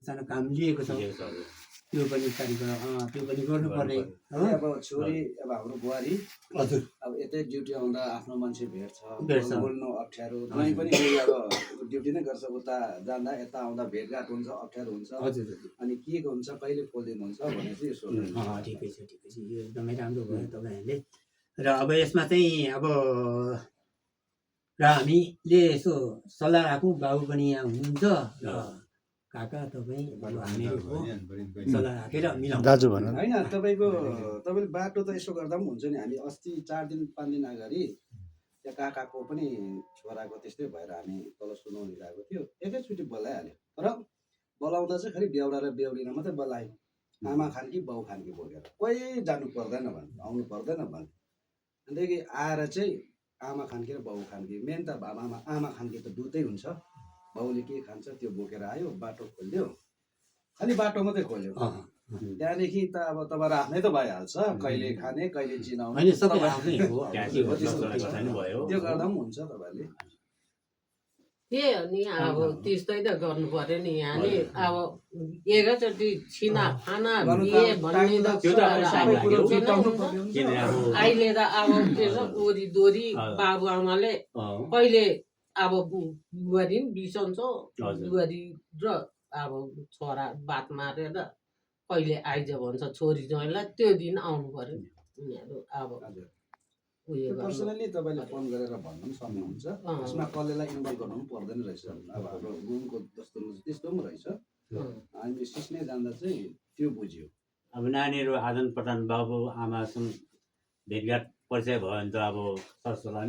सानो काम लिएको छ त्यो पनि त्यो पनि गर्नुपर्ने हो। अब छोरी अब हाम्रो बुहारी हजुर अब यतै ड्युटी आउँदा आफ्नो मान्छे भेट्छ भेट्छ। बोल्नु अप्ठ्यारो ज्वाइँ पनि अब ड्युटी नै गर्छ उता जाँदा यता आउँदा भेटघाट हुन्छ अप्ठ्यारो हुन्छ हजुर अनि के हुन्छ कहिले खोलिदिनु हुन्छ भनेर चाहिँ यसो ठिकै छ यो एकदमै राम्रो भयो तपाईँहरूले। र अब यसमा चाहिँ अब र हामीले यसो सल्लाह राखौँ, बाबु पनि यहाँ हुनुहुन्छ र काका तपाईँ अब हामीहरूको सल्लाह राखेर मिलाउँ। दाजु भन होइन तपाईँले बाटो त यसो गर्दा पनि हुन्छ नि। हामी अस्ति 4 दिन 5 दिन अगाडि त्यहाँ काकाको पनि छोराको त्यस्तै भएर हामी तल सुनाउनु गएको थियो। एकैचोटि बोलाइहाल्यो तर बोलाउँदा चाहिँ खालि बेहुरा र बेहुरीलाई मात्रै बोलायो। आमा खानकी बाउ खानकी बोकेर कोही जानु पर्दैन भन्नु आउनु पर्दैन भन्नु। अन्तदेखि आएर चाहिँ आमा खानकी र बाउ खानकी मेन त आमा खानकी त दुधै हुन्छ। बाउले के खान्छ त्यो बोकेर आयो बाटो खोलिदियो खालि बाटो मात्रै खोल्यो। त्यहाँदेखि त अब तपाईँहरू आफ्नै त भइहाल्छ कहिले खाने कहिले चिनाउने सबै आफ्नै हो। त्यो गर्दा पनि हुन्छ तपाईँहरूले। त्यही हो नि अब त्यस्तै त गर्नु पर्यो नि। यहाँले अब एकैचोटि छिना फाना बिहे भन्ने त अहिले त अब त्यसो ओरी दोरी बाबु आमाले कहिले अब बुहारी पनि बिसन्छ बुहारी र अब छोरा बात मारेर कहिले आइज भन्छ छोरी ज्वाइँलाई त्यो दिन आउनु पर्यो नि उनीहरू अब उयो गर्नु। पर्सनली तपाईँले फोन गरेर भन्नु पनि सक्नुहुन्छ। यसमा कसैलाई इन्भल्भ गर्नु पनि पर्दैन रहेछ। अब हाम्रो गुणको दस्तुरमा त्यस्तो पनि रहेछ। हामी सिस्नै जान्दा चाहिँ त्यो बुझ्यो। अब नानीहरू आदान प्रदान बाबु आमासँग भेटघाट परिचय भयो भने त अब सरसल्लाह